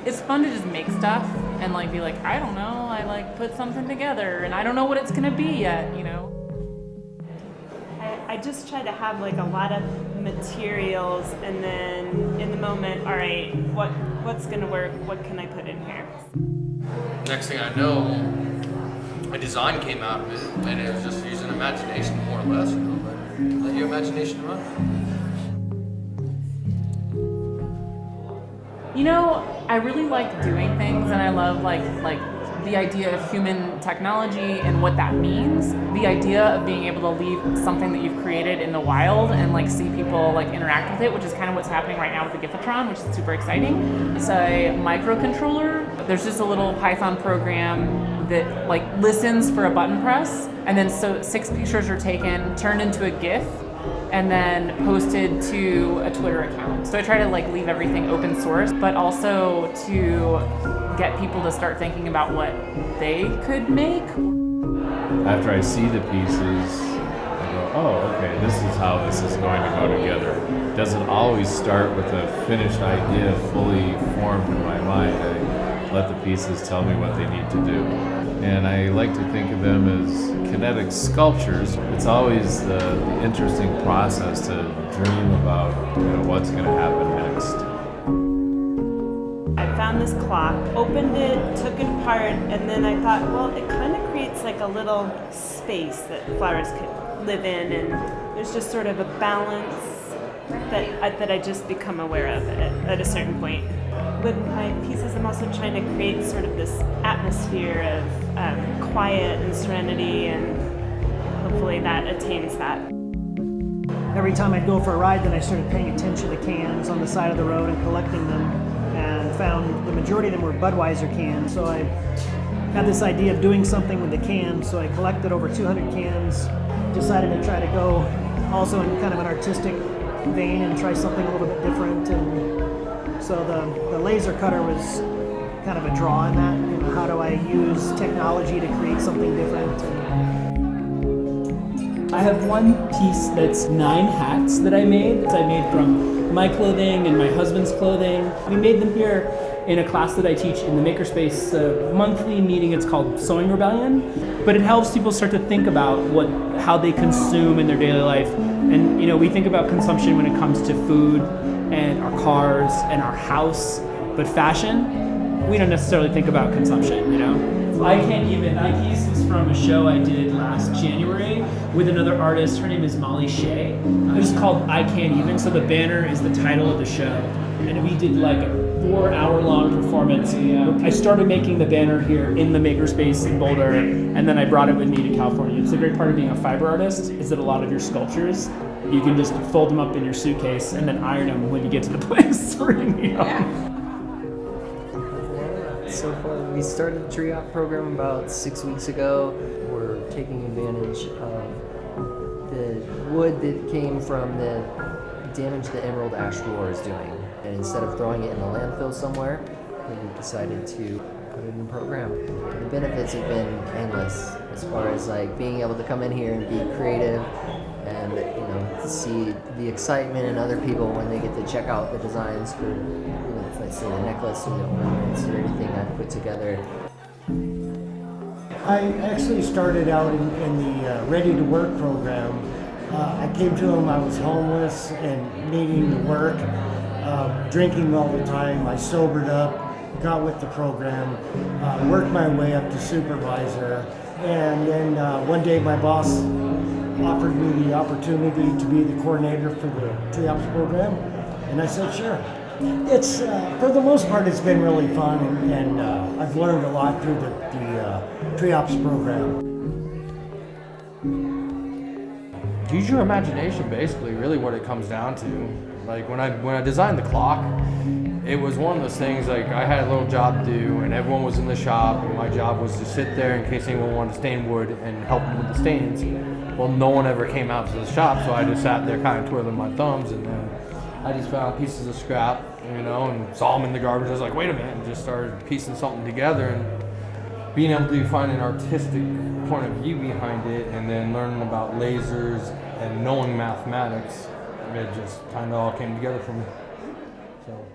it's fun to just make stuff and like be like, I don't know, I like put something together and I don't know what it's gonna be yet, you know. I just try to have like a lot of materials, and then in the moment, all right, what's gonna work? What can I put in here? Next thing I know, a design came out of it, and it was just using imagination more or less. You know, but let your imagination run. You know, I really like doing things, and I love like the idea of human technology and what that means. The idea of being able to leave something that you've created in the wild and like see people like interact with it, which is kind of what's happening right now with the Giffatron, which is super exciting. It's a microcontroller. There's just a little Python program that like listens for a button press, and then so 6 pictures are taken, turned into a GIF, and then posted to a Twitter account. So I try to like leave everything open source, but also to get people to start thinking about what they could make. After I see the pieces, I go, oh, okay, this is how this is going to go together. It doesn't always start with a finished idea fully formed in my mind. I let the pieces tell me what they need to do. And I like to think of them as kinetic sculptures. It's always the interesting process to dream about what's going to happen next. I found this clock, opened it, took it apart, and then I thought, well, it kind of creates like a little space that flowers could live in, and there's just sort of a balance that I just become aware of at a certain point. With my pieces, I'm also trying to create sort of this atmosphere of quiet and serenity, and hopefully that attains that. Every time I'd go for a ride, then I started paying attention to cans on the side of the road and collecting them, and found the majority of them were Budweiser cans. So I had this idea of doing something with the cans, so I collected over 200 cans, decided to try to go also in kind of an artistic vein and try something a little bit different. And so the laser cutter was kind of a draw in that. How do I use technology to create something different? I have one piece that's 9 hats that I made. I made from my clothing and my husband's clothing. We made them here in a class that I teach in the Makerspace, a monthly meeting. It's called Sewing Rebellion. But it helps people start to think about how they consume in their daily life. And we think about consumption when it comes to food and our cars and our house, but fashion, we don't necessarily think about consumption, I Can't Even. That piece is from a show I did last January with another artist. Her name is Molly Shea. It's called I Can't Even, so the banner is the title of the show. And we did like a 4-hour-long performance. I started making the banner here in the Makerspace in Boulder, and then I brought it with me to California. It's a great part of being a fiber artist is that a lot of your sculptures, you can just fold them up in your suitcase and then iron them when you get to the place. So far, we started the tree op program about 6 weeks ago. We're taking advantage of the wood that came from the damage the emerald ash borer is doing. And instead of throwing it in the landfill somewhere, we decided to put it in the program. The benefits have been endless as far as like being able to come in here and be creative and to see the excitement in other people when they get to check out the designs for, let's say, the necklace or the ornaments or anything I've put together. I actually started out in the Ready to Work program. I came to them, I was homeless and needing to work, drinking all the time. I sobered up, got with the program, worked my way up to supervisor, and then one day my boss offered me the opportunity to be the coordinator for the Tree Ops program, and I said sure. It's for the most part it's been really fun, and I've learned a lot through the Tree Ops program. Use your imagination, basically, really what it comes down to. Like when I designed the clock, it was one of those things, like I had a little job to do and everyone was in the shop, and my job was to sit there in case anyone wanted to stain wood and help them with the stains. Well, no one ever came out to the shop, so I just sat there kind of twiddling my thumbs, and then I just found pieces of scrap, and saw them in the garbage. I was like, wait a minute, and just started piecing something together, and being able to find an artistic point of view behind it, and then learning about lasers and knowing mathematics, it just kind of all came together for me. So.